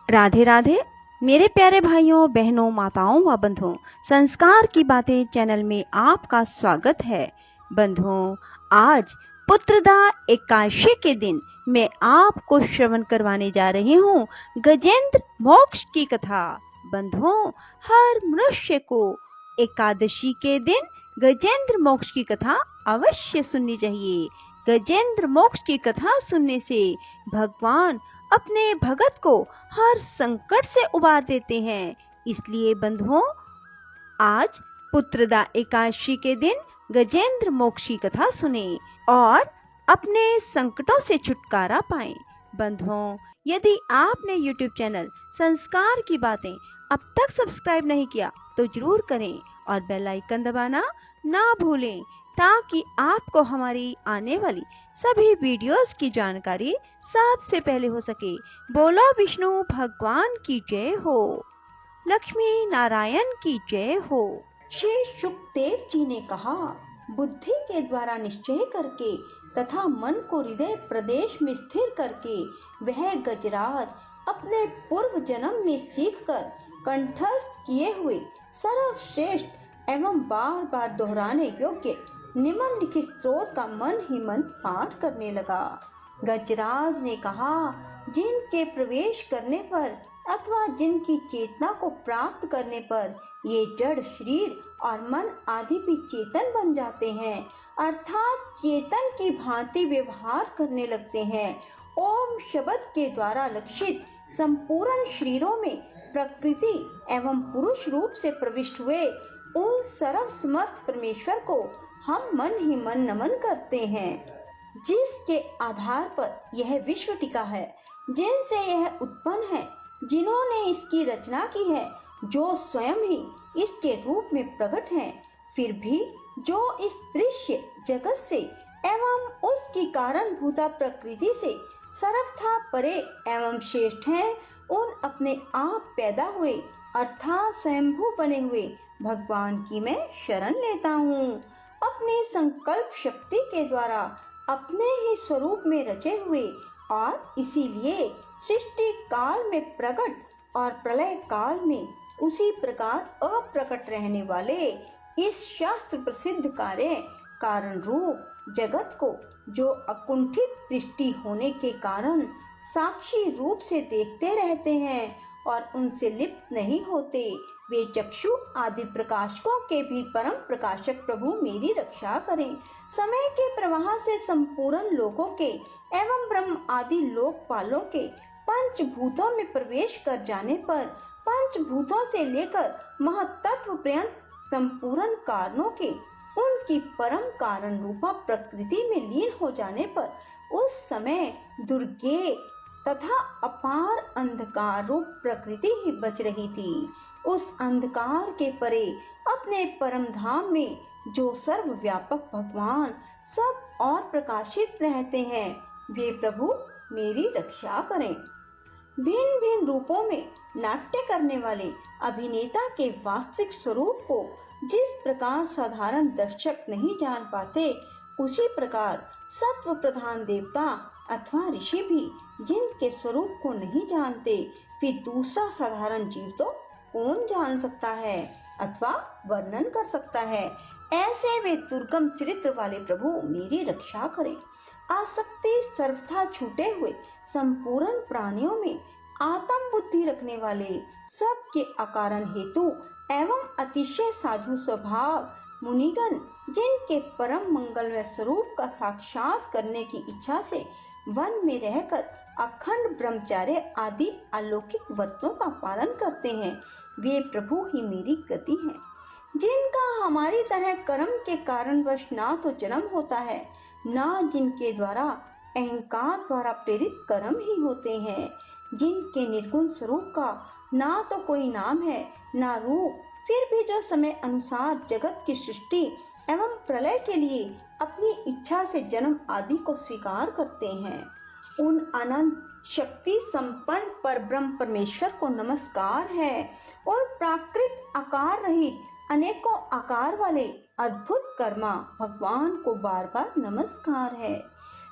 राधे राधे मेरे प्यारे भाइयों बहनों माताओं व बंधुओं, संस्कार की बातें चैनल में आपका स्वागत है। बंधुओं, आज पुत्रदा एकादशी के दिन मैं आपको श्रवण करवाने जा रही हूँ गजेंद्र मोक्ष की कथा। बंधुओं, हर मनुष्य को एकादशी के दिन गजेंद्र मोक्ष की कथा अवश्य सुननी चाहिए। गजेंद्र मोक्ष की कथा सुनने से भगवान अपने भगत को हर संकट से उबार देते हैं। इसलिए बंधुओं, आज पुत्रदा एकादशी के दिन गजेंद्र मोक्ष की कथा सुने और अपने संकटों से छुटकारा पाएं। बंधुओं, यदि आपने YouTube चैनल संस्कार की बातें अब तक सब्सक्राइब नहीं किया तो जरूर करें और बेल आइकन दबाना ना भूलें, ताकि आपको हमारी आने वाली सभी वीडियोस की जानकारी सबसे पहले हो सके। बोलो विष्णु भगवान की जय हो, लक्ष्मी नारायण की जय हो। श्री सुखदेव जी ने कहा, बुद्धि के द्वारा निश्चय करके तथा मन को हृदय प्रदेश में स्थिर करके वह गजराज अपने पूर्व जन्म में सीखकर कंठस्थ किए हुए सर्वश्रेष्ठ एवं बार बार दोहराने योग्य निम्नलिखित स्त्रोत का मन ही मन पाठ करने लगा। गजराज ने कहा, जिनके प्रवेश करने पर अथवा जिनकी चेतना को प्राप्त करने पर ये जड़ शरीर और मन आदि भी चेतन बन जाते हैं, अर्थात चेतन की भांति व्यवहार करने लगते हैं। ओम शब्द के द्वारा लक्षित संपूर्ण शरीरों में प्रकृति एवं पुरुष रूप से प्रविष्ट हुए उन सर्वसमर्थ परमेश्वर को हम मन ही मन नमन करते हैं, जिसके आधार पर यह विश्व टिका है, जिनसे यह उत्पन्न है, जिन्होंने इसकी रचना की है, जो स्वयं ही इसके रूप में प्रकट हैं, फिर भी जो इस दृश्य जगत से एवं उसकी कारणभूता प्रकृति से सर्वथा परे एवं श्रेष्ठ हैं, उन अपने आप पैदा हुए अर्थात स्वयंभू बने हुए भगवान की मैं शरण लेता हूँ। अपनी संकल्प शक्ति के द्वारा अपने ही स्वरूप में रचे हुए और इसीलिए सृष्टि काल में प्रकट और प्रलय काल में उसी प्रकार अप्रकट रहने वाले इस शास्त्र प्रसिद्ध कार्य कारण रूप जगत को, जो अकुंठित दृष्टि होने के कारण साक्षी रूप से देखते रहते हैं और उनसे लिप्त नहीं होते, वे चक्षु आदि प्रकाशकों के भी परम प्रकाशक प्रभु मेरी रक्षा करें। समय के प्रवाह से संपूर्ण लोकों के एवं ब्रह्म आदि लोकपालों के पंचभूतों में प्रवेश कर जाने पर पंचभूतों से लेकर महत्त्व पर्यंत संपूर्ण कारणों के उनकी परम कारण रूपा प्रकृति में लीन हो जाने पर उस समय दुर्गे तथा अपार अंधकार रूप प्रकृति ही बच रही थी। उस अंधकार के परे अपने परम धाम में जो सर्वव्यापक भगवान सब और प्रकाशित रहते हैं, वे प्रभु मेरी रक्षा करें। भिन्न भिन्न रूपों में नाट्य करने वाले अभिनेता के वास्तविक स्वरूप को जिस प्रकार साधारण दर्शक नहीं जान पाते, उसी प्रकार सत्व प्रधान देवता अथवा ऋषि भी जिनके स्वरूप को नहीं जानते, फिर दूसरा साधारण जीव तो कौन जान सकता है अथवा वर्णन कर सकता है। ऐसे वे दुर्गम चरित्र वाले प्रभु मेरी रक्षा करें। आसक्ति सर्वथा छूटे हुए संपूर्ण प्राणियों में आत्म बुद्धि रखने वाले, सबके अकारण हेतु एवं अतिशय साधु स्वभाव मुनिगण, जिनके परम मंगलमय स्वरूप का साक्षात करने की इच्छा से वन में रहकर अखंड ब्रह्मचर्य आदि अलौकिक व्रतों का पालन करते हैं, वे प्रभु ही मेरी गति है। जिनका हमारी तरह कर्म के कारणवश ना तो जन्म होता है, ना जिनके द्वारा अहंकार द्वारा प्रेरित कर्म ही होते हैं, जिनके निर्गुण स्वरूप का ना तो कोई नाम है ना रूप, फिर भी जो समय अनुसार जगत की सृष्टि एवं प्रलय के लिए अपनी इच्छा से जन्म आदि को स्वीकार करते हैं, उन अनंत शक्ति संपन्न परब्रह्म परमेश्वर को नमस्कार है। और प्राकृत आकार रहित अनेकों आकार वाले अद्भुत कर्मा भगवान को बार बार नमस्कार है।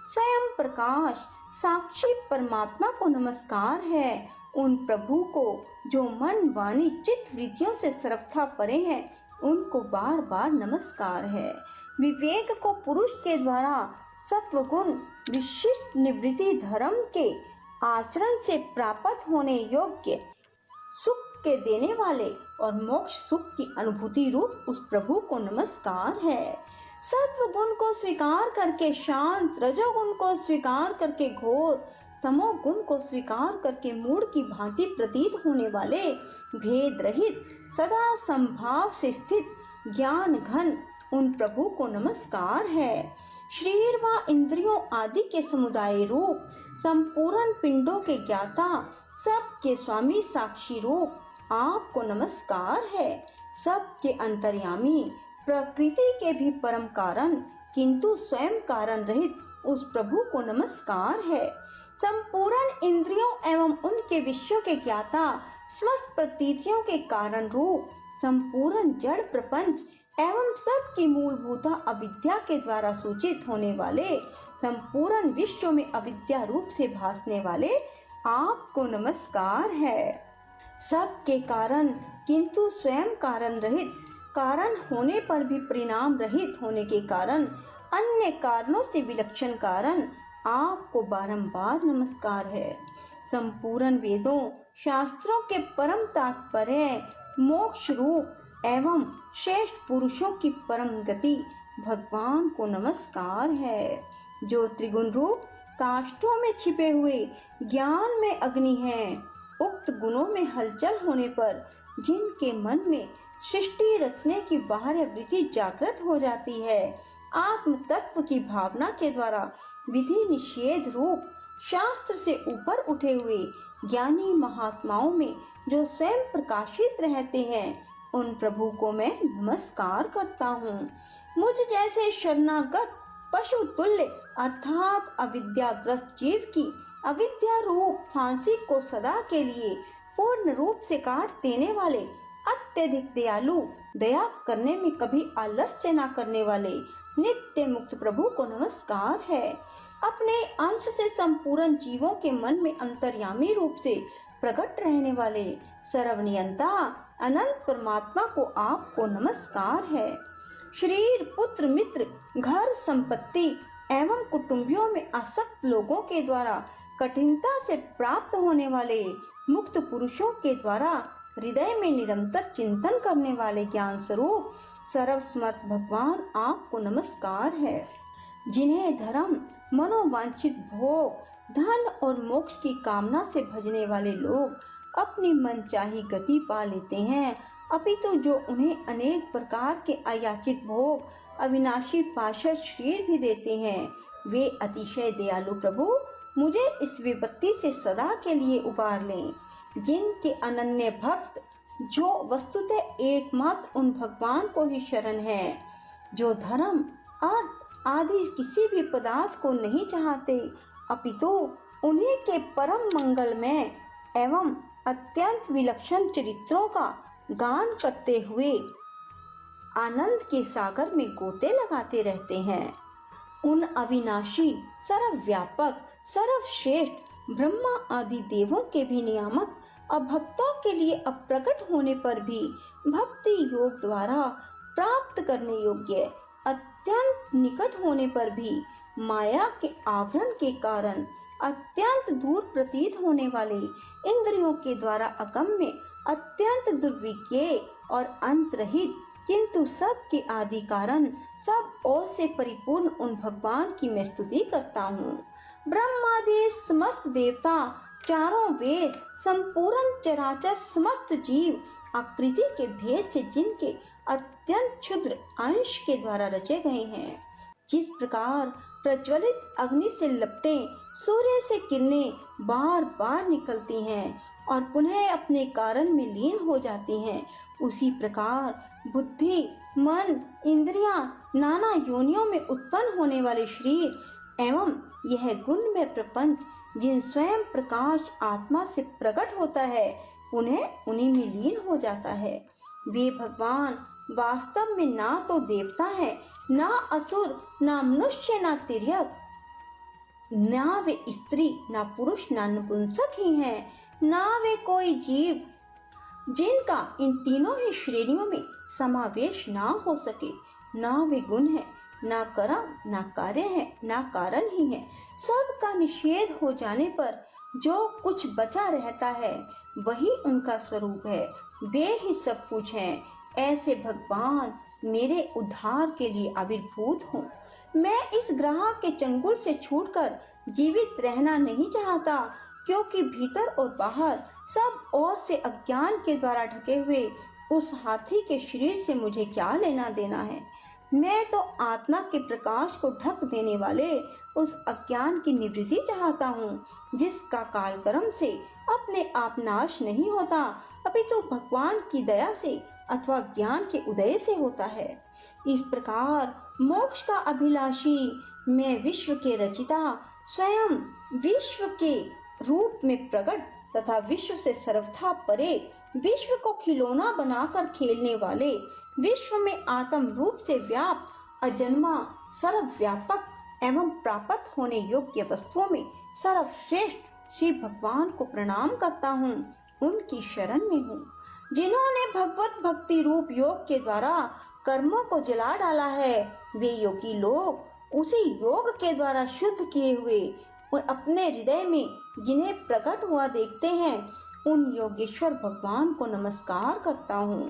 स्वयं प्रकाश साक्षी परमात्मा को नमस्कार है उन प्रभु को जो मन वाणी चित्त वृत्तियों से सर्वथा परे हैं, उनको बार बार नमस्कार है। विवेक को पुरुष के द्वारा सत्वगुण विशिष्ट निवृत्ति धर्म के आचरण से प्राप्त होने योग्य सुख के देने वाले और मोक्ष सुख की अनुभूति रूप उस प्रभु को नमस्कार है। सत्व गुण को स्वीकार करके शांत, रजोगुण को स्वीकार करके घोर, तमोगुण को स्वीकार करके मूढ़ की भांति प्रतीत होने वाले भेद रहित सदा संभाव से स्थित ज्ञान घन उन प्रभु को नमस्कार है। शरीर व इंद्रियों आदि के समुदाय रूप संपूर्ण पिंडों के ज्ञाता, सबके स्वामी साक्षी रूप आपको नमस्कार है। सबके अंतर्यामी, प्रकृति के भी परम कारण किंतु स्वयं कारण रहित उस प्रभु को नमस्कार है। संपूर्ण इंद्रियों एवं उनके विषयों के ज्ञाता, समस्त प्रतीतियों के कारण रूप संपूर्ण जड़ प्रपंच एवं सबकी मूलभूत अविद्या के द्वारा सूचित होने वाले, संपूर्ण विश्व में अविद्या रूप से भासने वाले आपको नमस्कार है। सबके कारण किंतु स्वयं कारण रहित, कारण होने पर भी परिणाम रहित होने के कारण अन्य कारणों से विलक्षण कारण आपको बारंबार नमस्कार है। संपूर्ण वेदों शास्त्रों के परम तात्पर्य, मोक्ष रूप एवं श्रेष्ठ पुरुषों की परम गति भगवान को नमस्कार है। जो त्रिगुण रूप काष्ठों में छिपे हुए ज्ञान में अग्नि है, उक्त गुणों में हलचल होने पर जिनके मन में सृष्टि रचने की बाह्य वृत्ति जागृत हो जाती है, आत्म तत्व की भावना के द्वारा विधि निषेध रूप शास्त्र से ऊपर उठे हुए ज्ञानी महात्माओं में जो स्वयं प्रकाशित रहते हैं, उन प्रभु को मैं नमस्कार करता हूँ। मुझ जैसे शरणागत पशु तुल्य अर्थात अविद्याग्रस्त जीव की अविद्या रूप फांसी को सदा के लिए पूर्ण रूप से काट देने वाले, अत्यधिक दयालु, दया करने में कभी आलस्य न करने वाले नित्य मुक्त प्रभु को नमस्कार है। अपने अंश से संपूर्ण जीवों के मन में अंतर्यामी रूप से प्रकट रहने वाले सर्वनियंता अनंत परमात्मा को आपको नमस्कार है। शरीर, पुत्र, मित्र, घर, संपत्ति एवं कुटुंबियों में आसक्त लोगों के द्वारा कठिनता से प्राप्त होने वाले मुक्त पुरुषों के द्वारा हृदय में निरंतर चिंतन करने वाले ज्ञान स्वरूप सर्वसमर्थ भगवान आपको नमस्कार है। जिन्हें धर्म, मनोवांछित भोग, धन और मोक्ष की कामना से भजने वाले लोग अपनी मनचाही गति पा लेते हैं, अपितु जो उन्हें अनेक प्रकार के अयाचित भोग, अविनाशी पाशर शरीर भी देते हैं, वे अतिशय दयालु प्रभु मुझे इस विपत्ति से सदा के लिए उबार लें। जिनके अनन्य भक्त जो वस्तुतः एकमात्र उन भगवान को ही शरण है, जो धर्म, अर्थ आदि किसी भी पदार्थ को नहीं चाहते, अपितु उन्हीं के परम मंगलमय एवं अत्यंत विलक्षण चरित्रों का गान करते हुए आनंद के सागर में गोते लगाते रहते हैं। उन अविनाशी, सर्वव्यापक, सर्वश्रेष्ठ ब्रह्मा आदि देवों के भी नियामक और भक्तों के लिए अप्रकट होने पर भी भक्ति योग द्वारा प्राप्त करने योग्य, अत्यंत निकट होने पर भी माया के आवरण के कारण अत्यंत दूर प्रतीत होने वाले, इंद्रियों के द्वारा अगम्य, अत्यंत दुर्विज्ञेय और अंत रहित किंतु सब के आदि कारण सब ओर से परिपूर्ण उन भगवान की मैं स्तुति करता हूँ। ब्रह्मादि समस्त देवता, चारों वेद, संपूर्ण चराचर समस्त जीव आकृति के भेद से जिनके अत्यंत क्षुद्र अंश के द्वारा रचे गए हैं, जिस प्रकार प्रज्वलित अग्नि से लपटे सूर्य से किरणें बार बार निकलती हैं और पुनः अपने कारण में लीन हो जाती हैं, उसी प्रकार बुद्धि, मन, इंद्रियां, नाना योनियों में उत्पन्न होने वाले शरीर एवं यह गुणमय प्रपंच जिन स्वयं प्रकाश आत्मा से प्रकट होता है, पुनः उन्हीं में लीन हो जाता है। वे भगवान वास्तव में ना तो देवता है, ना असुर, ना मनुष्य, ना तिर्यक, ना वे स्त्री, ना पुरुष, ना नपुंसक ही हैं। ना वे कोई जीव जिनका इन तीनों ही श्रेणियों में समावेश ना हो सके। ना वे गुण है, ना कर्म, ना कार्य है, ना कारण ही है। सबका निषेध हो जाने पर जो कुछ बचा रहता है वही उनका स्वरूप है। वे ही सब कुछ हैं। ऐसे भगवान मेरे उद्धार के लिए आविर्भूत हों। मैं इस ग्रह के चंगुल से छूटकर जीवित रहना नहीं चाहता, क्योंकि भीतर और बाहर सब ओर से अज्ञान के द्वारा ढके हुए उस हाथी के शरीर से मुझे क्या लेना देना है। मैं तो आत्मा के प्रकाश को ढक देने वाले उस अज्ञान की निवृत्ति चाहता हूँ, जिसका कालक्रम से अपने आप नाश नहीं होता, अपितु भगवान की दया से अथवा ज्ञान के उदय से होता है। इस प्रकार मोक्ष का अभिलाषी मैं विश्व के रचिता, स्वयं विश्व के रूप में प्रकट तथा विश्व से सर्वथा परे, विश्व को खिलौना बनाकर खेलने वाले, विश्व में आत्म रूप से व्याप्त अजन्मा सर्वव्यापक एवं प्राप्त होने योग्य वस्तुओं में सर्वश्रेष्ठ श्री भगवान को प्रणाम करता हूँ। उनकी शरण में हूँ, जिन्होंने भगवत भक्ति रूप योग के द्वारा कर्मों को जला डाला है। वे योगी लोग उसी योग के द्वारा शुद्ध किए हुए और अपने हृदय में जिन्हें प्रकट हुआ देखते हैं, उन योगेश्वर भगवान को नमस्कार करता हूँ।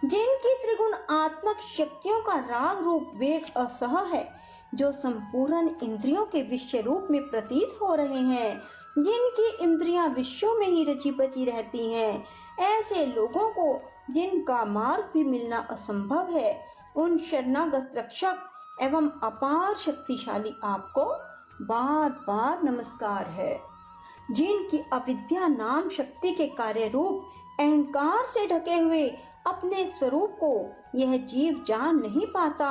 जिनकी त्रिगुण आत्मक शक्तियों का राग रूप वेग असह है, जो संपूर्ण इंद्रियों के विषय रूप में प्रतीत हो रहे हैं, जिनकी इंद्रियां विषयों में ही रची बची रहती हैं, ऐसे लोगों को जिनका मार्ग भी मिलना असंभव है, उन शरणागत रक्षक एवं अपार शक्तिशाली आपको बार बार नमस्कार है। जिनकी अविद्या नाम शक्ति के कार्य रूप अहंकार से ढके हुए अपने स्वरूप को यह जीव जान नहीं पाता,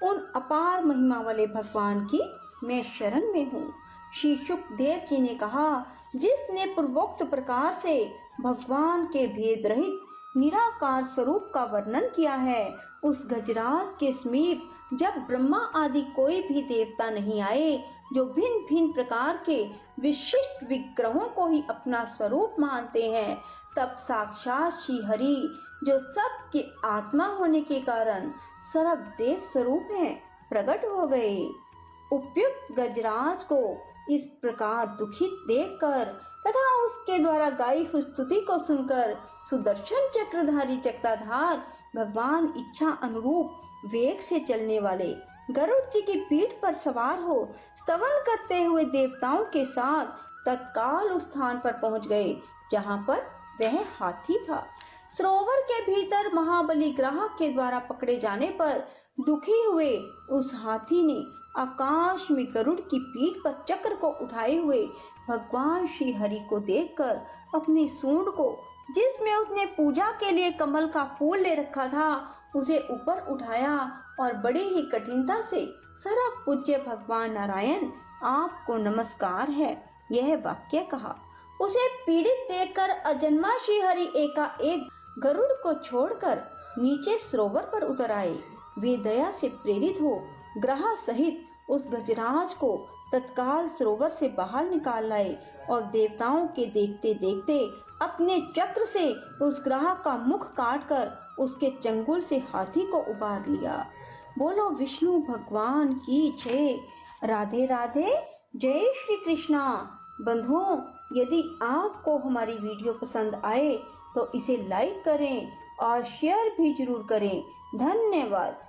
उन अपार महिमा वाले भगवान की मैं शरण में हूँ। श्री सुखदेव जी ने कहा, जिसने पूर्वोक्त प्रकार से भगवान के भेद रहित निराकार स्वरूप का वर्णन किया है, उस गजराज के समीप जब ब्रह्मा आदि कोई भी देवता नहीं आए, जो भिन्न भिन्न प्रकार के विशिष्ट विग्रहों को ही अपना स्वरूप मानते हैं, तब साक्षात श्री हरि, जो सबके आत्मा होने के कारण सर्वदेव स्वरूप हैं, प्रकट हो गए। उपयुक्त गजराज को इस प्रकार दुखित देखकर तथा उसके द्वारा गाई हुई स्तुति को सुनकर सुदर्शन चक्रधारी चक्राधार भगवान इच्छा अनुरूप वेग से चलने वाले गरुड़ जी की पीठ पर सवार हो स्तवन करते हुए देवताओं के साथ तत्काल उस स्थान पर पहुंच गए जहां पर वह हाथी था। सरोवर के भीतर महाबली ग्राहक के द्वारा पकड़े जाने पर दुखी हुए उस हाथी ने आकाश में गरुड़ की पीठ पर चक्र को उठाए हुए भगवान श्री हरि को देखकर अपनी सूंड को, जिसमें उसने पूजा के लिए कमल का फूल ले रखा था, उसे ऊपर उठाया और बड़ी ही कठिनता से सर्व पूज्य भगवान नारायण आपको नमस्कार है, यह वाक्य कहा। उसे पीड़ित देखकर अजन्मा श्री हरि एकाएक गरुड़ को छोड़कर नीचे सरोवर पर उतर आए। वे दया से प्रेरित हो ग्रह सहित उस गजराज को तत्काल सरोवर से बाहर निकाल लाए और देवताओं के देखते देखते अपने चक्र से उस ग्रह का मुख काटकर उसके चंगुल से हाथी को उबार लिया। बोलो विष्णु भगवान की जय। राधे राधे। जय श्री कृष्णा। बंधुओं, यदि आपको हमारी वीडियो पसंद आए तो इसे लाइक करें और शेयर भी जरूर करें। धन्यवाद।